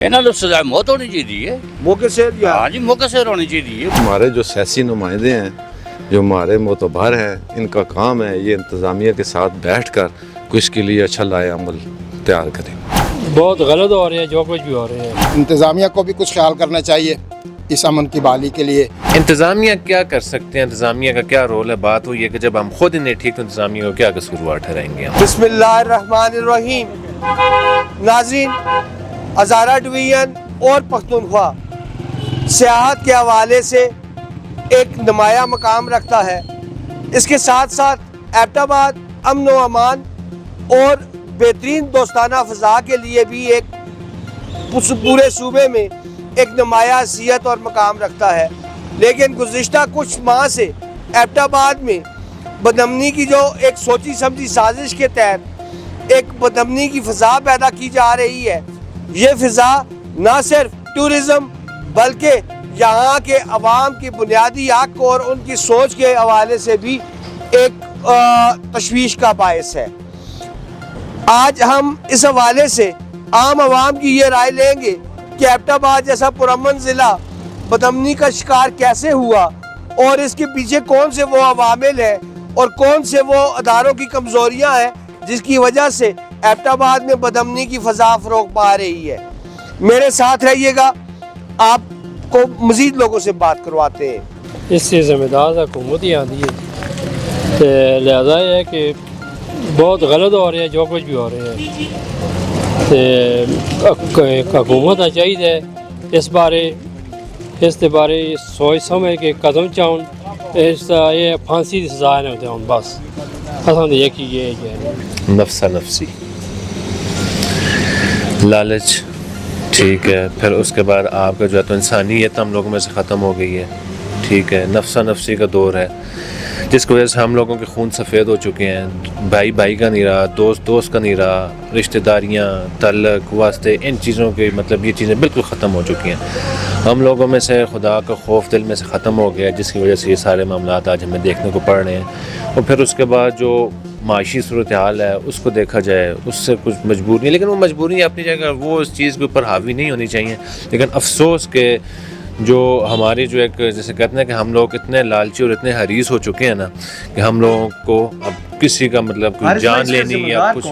انہوں نے سزا موت ہونی چاہیے موقع سے ہاں جی موقع سے ہونی چاہیے. ہمارے جو سیاسی نمائندے ہیں جو ہمارے معتبر ہیں ان کا کام ہے یہ انتظامیہ کے ساتھ بیٹھ کر کچھ کے لیے اچھا لائے عمل تیار کریں. بہت غلط ہو رہے ہیں جو کچھ بھی ہو رہے ہیں. انتظامیہ کو بھی کچھ خیال کرنا چاہیے اس امن کی بحالی کے لیے. انتظامیہ کیا کر سکتے ہیں، انتظامیہ کا کیا رول ہے؟ بات ہوئی ہے کہ جب ہم خود ہی نہیں ٹھیک تو انتظامیہ کو کیا قصوروار ٹھہرائیں گے ہم. بسم اللہ الرحمن الرحیم. ناظرین، ہزارہ ڈویژن اور پختونخوا سیاحت کے حوالے سے ایک نمایاں مقام رکھتا ہے. اس کے ساتھ ساتھ ایبٹ آباد امن و امان اور بہترین دوستانہ فضا کے لیے بھی ایک پورے صوبے میں ایک نمایاں حیثیت اور مقام رکھتا ہے. لیکن گزشتہ کچھ ماہ سے ایبٹ آباد میں بدامنی کی جو ایک سوچی سمجھی سازش کے تحت ایک بدامنی کی فضا پیدا کی جا رہی ہے. یہ فضا نہ صرف ٹورزم بلکہ یہاں کے عوام کی بنیادی حق کو اور ان کی سوچ کے حوالے سے بھی ایک تشویش کا باعث ہے. آج ہم اس حوالے سے عام عوام کی یہ رائے لیں گے کہ ایبٹ آباد جیسا پرامن ضلع بدامنی کا شکار کیسے ہوا اور اس کے پیچھے کون سے وہ عوامل ہیں اور کون سے وہ اداروں کی کمزوریاں ہیں جس کی وجہ سے ایبٹ آباد میں بدامنی کی فضا فروغ پا رہی ہے. میرے ساتھ رہیے گا، آپ کو مزید لوگوں سے بات کرواتے ہیں. اس سے ذمہ دار حکومت ہی آتی ہے، لہذا یہ ہے کہ بہت غلط ہو رہے ہیں جو کچھ بھی ہو رہے ہیں. حکومت چاہیے اس بارے سوچ سمجھ کے قدم چاؤن اس یہ پھانسی کی سزا نہیں ہوتے ہوں. بس اصل یہ کہ یہ نفسا نفسی لالچ ٹھیک ہے، پھر اس کے بعد آپ کا جو ہے تو انسانیت ہم لوگوں میں سے ختم ہو گئی ہے. ٹھیک ہے، نفسا نفسی کا دور ہے جس کی وجہ سے ہم لوگوں کے خون سفید ہو چکے ہیں. بھائی بھائی کا نہیں رہا، دوست دوست کا نہیں رہا، رشتہ داریاں تعلق واسطے ان چیزوں کے مطلب یہ چیزیں بالکل ختم ہو چکی ہیں. ہم لوگوں میں سے خدا کا خوف دل میں سے ختم ہو گیا جس کی وجہ سے یہ سارے معاملات آج ہمیں دیکھنے کو پڑ رہے ہیں. اور پھر اس کے بعد جو معاشی صورتحال ہے اس کو دیکھا جائے اس سے کچھ مجبوری، لیکن وہ مجبوری اپنی جگہ وہ اس چیز کے اوپر حاوی نہیں ہونی چاہیے. لیکن افسوس کہ جو ہماری جو ایک جیسے کہتے ہیں کہ ہم لوگ اتنے لالچی اور اتنے حریص ہو چکے ہیں نا کہ ہم لوگوں کو اب کسی کا مطلب کوئی جان لینی یا کچھ،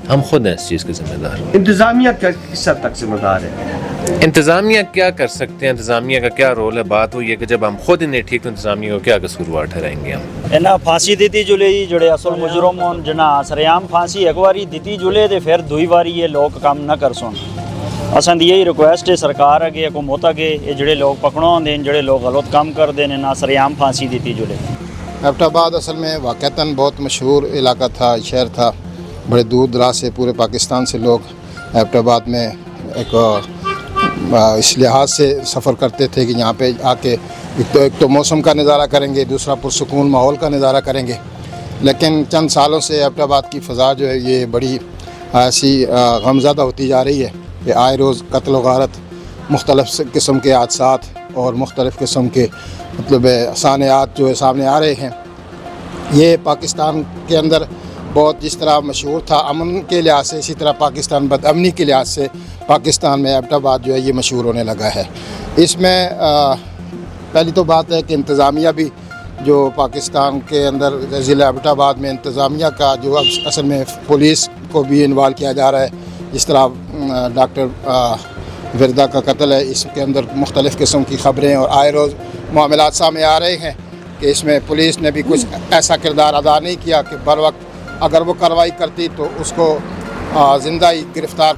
ہم خود ہیں اس چیز کے ذمہ دار. انتظامیہ کس حد تک ذمہ دار ہے؟ انتظامیہ کیا کر سکتے ہیں، انتظامیہ کا کیا رول ہے؟ بات ہوئی ہے کہ جب ہم خود ہی نہیں ٹھیک تو انتظامیہ کو کیا قصوروار ٹھہرائیں گے ہم. اینا پھانسی دیتی جلے جڑے اصل مجرم ہون جنا سریام پھانسی ایک واری دیتی جلے تے پھر دوئی واری یہ لوگ کام نہ کر سن. اصل یہی ریکویسٹ ہے سرکار اگے حکومت اگے یہ جڑے لوگ پکڑو دیں جڑے لوگ غلط کام کر دیں نہ سریام پھانسی دیتی جلے. ایبٹ آباد اصل میں واقعتاً بہت مشہور علاقہ تھا، شہر تھا. بڑے دور دراز سے پورے پاکستان سے لوگ ایبٹ آباد میں ایک اس لحاظ سے سفر کرتے تھے کہ یہاں پہ آ کے ایک تو موسم کا نظارہ کریں گے، دوسرا پرسکون ماحول کا نظارہ کریں گے. لیکن چند سالوں سے ایبٹ آباد کی فضا جو ہے یہ بڑی ایسی غمزدہ ہوتی جا رہی ہے کہ آئے روز قتل و غارت، مختلف قسم کے حادثات اور مختلف قسم کے مطلب صانعات جو ہے سامنے آ رہے ہیں. یہ پاکستان کے اندر بہت جس طرح مشہور تھا امن کے لحاظ سے، اسی طرح پاکستان بدامنی کے لحاض سے پاکستان میں ایبٹ آباد جو ہے یہ مشہور ہونے لگا ہے. اس میں پہلی تو بات ہے کہ انتظامیہ بھی جو پاکستان کے اندر ضلع ایبٹ آباد میں انتظامیہ کا جو اصل میں پولیس کو بھی انوالو کیا جا رہا ہے. جس طرح ڈاکٹر وردہ کا قتل ہے، اس کے اندر مختلف قسم کی خبریں اور آئے روز معاملات سامنے آ رہے ہیں کہ اس میں پولیس نے بھی کچھ ایسا کردار ادا نہیں کیا کہ بر وقت اگر وہ کارروائی کرتی تو اس کو زندہ ہی گرفتار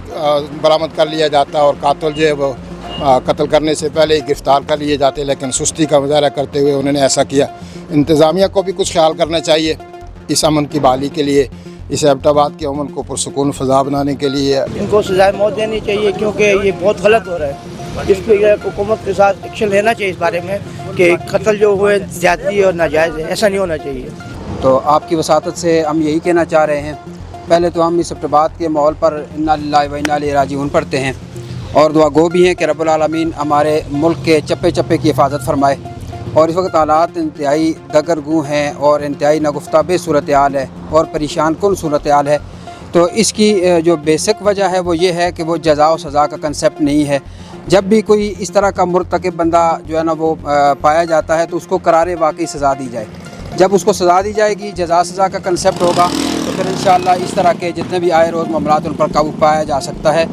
برآمد کر لیا جاتا اور قاتل جو ہے وہ قتل کرنے سے پہلے ہی گرفتار کر لیے جاتے. لیکن سستی کا مظاہرہ کرتے ہوئے انہوں نے ایسا کیا. انتظامیہ کو بھی کچھ خیال کرنا چاہیے اس امن کی بحالی کے لیے، اس ایبٹ آباد کے امن کو پرسکون فضا بنانے کے لیے. ان کو سزائے موت دینی چاہیے کیونکہ یہ بہت غلط ہو رہا ہے. اس پہ حکومت کے ساتھ ایکشن لینا چاہیے اس بارے میں کہ قتل جو ہوئے زیادتی اور ناجائز ہے، ایسا نہیں ہونا چاہیے. تو آپ کی وساطت سے ہم یہی کہنا چاہ رہے ہیں، پہلے تو ہم اس ایبٹ آباد کے ماحول پر انا للہ و انا الیہ راجعون پڑھتے ہیں اور دعا گو بھی ہیں کہ رب العالمین ہمارے ملک کے چپے چپے کی حفاظت فرمائے. اور اس وقت حالات انتہائی دگرگوں ہیں اور انتہائی ناگفتہ بے صورتحال ہے اور پریشان کن صورتحال ہے تو اس کی جو بیسک وجہ ہے وہ یہ ہے کہ وہ جزا و سزا کا کنسیپٹ نہیں ہے. جب بھی کوئی اس طرح کا مرتکب بندہ جو ہے نا وہ پایا جاتا ہے تو اس کو قرار واقعی سزا دی جائے. جب اس کو سزا دی جائے گی, جزا سزا کا کنسیپٹ ہوگا, تو پھر انشاءاللہ اس طرح کے جتنے بھی آئے روز معاملات ان پر قابو پایا جا سکتا ہے.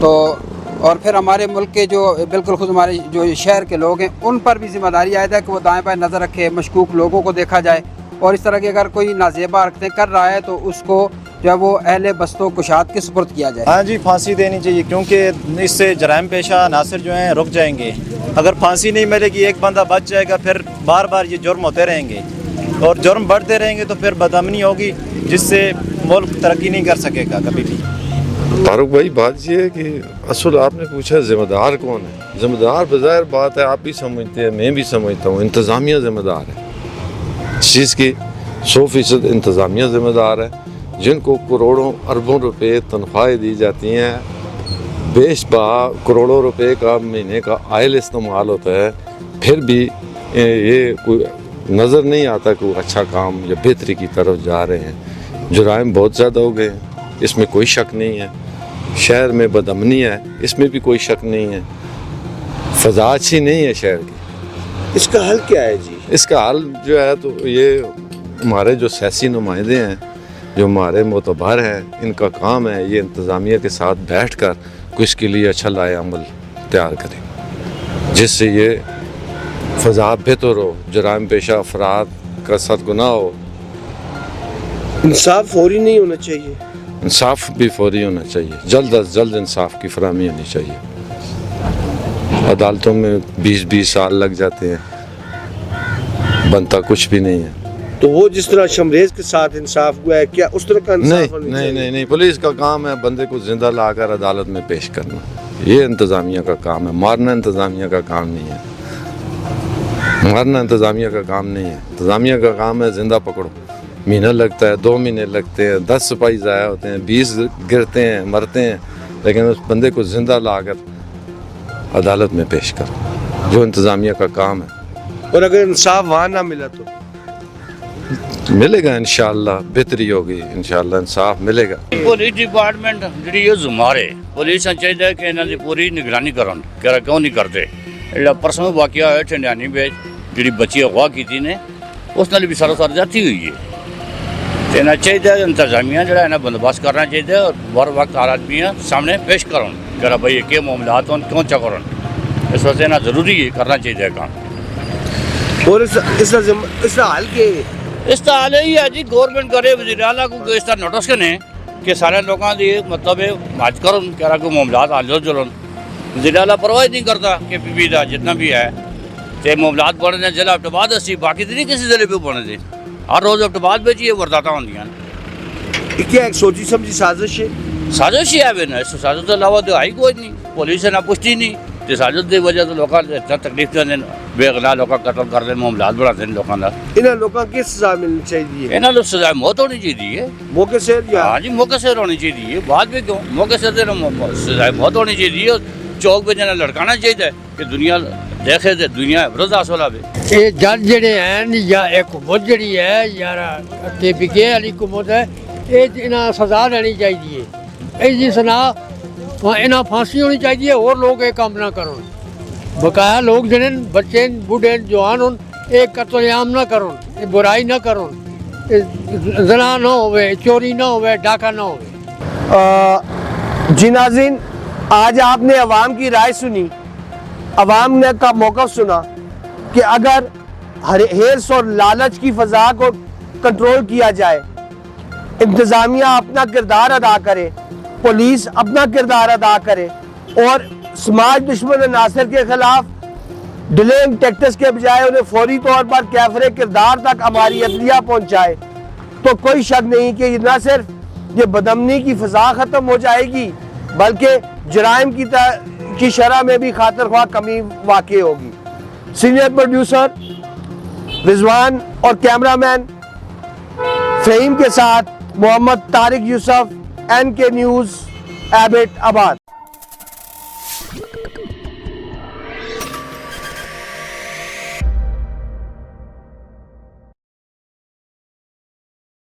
تو اور پھر ہمارے ملک کے جو بالکل خود ہمارے جو شہر کے لوگ ہیں ان پر بھی ذمہ داری عائد ہے کہ وہ دائیں بائیں نظر رکھے, مشکوک لوگوں کو دیکھا جائے, اور اس طرح کی اگر کوئی نازیبہ حرکتیں کر رہا ہے تو اس کو جو ہے وہ اہل بست و کشاد کے سپرد کیا جائے. ہاں جی, پھانسی دینی چاہیے, کیونکہ اس سے جرائم پیشہ عناصر جو ہیں رک جائیں گے. اگر پھانسی نہیں ملے گی ایک بندہ بچ جائے گا, پھر بار بار یہ جرم ہوتے رہیں گے اور جرم بڑھتے رہیں گے تو پھر بدامنی ہوگی جس سے ملک ترقی نہیں کر سکے گا کبھی بھی. فاروق بھائی, بات یہ ہے کہ اصل آپ نے پوچھا ذمہ دار کون ہے. ذمہ دار بظاہر بات ہے, آپ بھی سمجھتے ہیں, میں بھی سمجھتا ہوں, انتظامیہ ذمہ دار ہے. اس چیز کی 100% انتظامیہ ذمہ دار ہے, جن کو کروڑوں اربوں روپے تنخواہیں دی جاتی ہیں, بیش بہا کروڑوں روپے کا مہینے کا آئل استعمال ہوتا ہے, پھر بھی یہ کوئی نظر نہیں آتا کہ وہ اچھا کام یا بہتری کی طرف جا رہے ہیں. جرائم بہت زیادہ ہو گئے ہیں, اس میں کوئی شک نہیں ہے. شہر میں بدامنی ہے, اس میں بھی کوئی شک نہیں ہے. فضا اچھی نہیں ہے شہر کی. اس کا حل کیا ہے جی؟ اس کا حل جو ہے تو یہ ہمارے جو سیاسی نمائندے ہیں, جو ہمارے معتبر ہیں, ان کا کام ہے یہ انتظامیہ کے ساتھ بیٹھ کر کچھ کے لیے اچھا لائے عمل تیار کریں, جس سے یہ فضا بہتر ہو, جرائم پیشہ افراد کا سرغنہ ہو. انصاف فوری نہیں ہونا چاہیے. انصاف بھی فوری ہونا چاہیے, جلد از جلد انصاف کی فراہمی ہونی چاہیے. عدالتوں میں 20-20 سال لگ جاتے ہیں, بنتا کچھ بھی نہیں ہے. تو وہ جس طرح شمریز کے ساتھ انصاف ہوا ہے, کیا اس طرح کا انصاف ہونا چاہیے؟ نہیں, پولیس کا کام ہے بندے کو زندہ لا کر عدالت میں پیش کرنا. یہ انتظامیہ کا کام ہے, مارنا انتظامیہ کا کام نہیں ہے. مارنا انتظامیہ کا کام نہیں ہے. انتظامیہ کا کام ہے زندہ پکڑو. مہینہ لگتا ہے, 2 مہینے لگتے ہیں, 10 سپاہی ضائع ہوتے ہیں, 20 گرتے ہیں, مرتے ہیں, لیکن اس بندے کو زندہ لا کر عدالت میں پیش کر, جو انتظامیہ کا کام ہے. اور اگر انصاف وہاں نہ ملا تو ملے گا انشاءاللہ, بہتری ہوگی انشاءاللہ, انصاف ملے گا. پولیس ڈپارٹمنٹ جڑی یہ زمارے پولیس چاہیے کہ انہوں کی پوری نگرانی کرن, کیوں نہیں کرتے. پرسوں واقعہ ہوا ٹھنڈیانی میں, جی بچی اغوا کی نے, اس نال بھی سر جاتی ہوئی ہے. تو چاہیے انتظامیہ جڑا ہے نا بندوبست کرنا چاہیے, اور بر وقت آدمیاں سامنے پیش کرن کہ بھائی یہ معاملات ہوں کیوں چا کرن. اس واسطے نا ضروری ہے, کرنا چاہیے کام. اور اس کا حل کیا ہے؟ اس کا حال یہی ہے جی, گورنمنٹ کرے, وزیر اعلیٰ کو اس طرح نوٹس کرنے کہ سارے لوگوں کی مطلب ماج کرن کہ کوئی معاملات حل جلن. وزیر اعلیٰ پرواہ نہیں کرتا کہ پی پی دا جتنا بھی ہے چاہے معاملات بڑھنے دیں. ضلع ایبٹآباد اسی باقی تو نہیں کسی ضلع پہ بڑھنے دیں. ہر روز ایبٹآباد میں یہ وارداتیں ہوندیاں. کیا ایک سوچی سمجھی سازش ہے؟ سازش ہی ہے نا, اس سازش کے علاوہ تو آئی کوئی نہیں. پولیس نے نہ پشتی نہیں, تو سازش کی وجہ تو لوگوں اتنا تکلیف دیں, بے گناہ لوگ قتل کر دیں, معاملات بڑھاتے ہیں لوگوں کا. انہاں لوگوں کی سزا ملنی چاہیے. انہوں نے سزا موت ہونی چاہیے, موقع سے. ہاں جی, موقع سے ہونی چاہیے. بعد میں کیوں موقع سے سزا موت ہونی چاہیے. چوک پہ جانا لڑکانا چاہیے کہ دنیا دیکھے تو دنیا عبرت حاصل ہوے. یہ جج جڑے ہیں یا حکومت جڑی ہے یا کے پی کے والی حکومت ہے, یہ انہیں سزا دینی چاہیے. اس سنا انہیں پھانسی ہونی چاہیے, اور لوگ یہ کام نہ کرن. بقایا لوگ جڑے بچے بوڑھے جوان ہوں, یہ قتل عام نہ کرن, یہ برائی نہ کرن, زنا نہ ہوئے, چوری نہ ہوئے, ڈاکہ نہ ہوئے. جی ناظرین, آج آپ نے عوام کی رائے سنی, عوام نے کا موقف سنا کہ اگر ہرس اور لالچ کی فضا کو کنٹرول کیا جائے, انتظامیہ اپنا کردار ادا کرے, پولیس اپنا کردار ادا کرے, اور سماج دشمن عناصر کے خلاف ڈیلنگ ٹیکٹس کے بجائے انہیں فوری طور پر کیفر کردار تک ہماری عدلیہ پہنچائے, تو کوئی شک نہیں کہ یہ نہ صرف یہ بدامنی کی فضا ختم ہو جائے گی, بلکہ جرائم کی شرح میں بھی خاطر خواہ کمی واقع ہوگی. سینئر پروڈیوسر رضوان اور کیمرہ مین فہیم کے ساتھ محمد طارق یوسف, NK نیوز, ایبٹ آباد.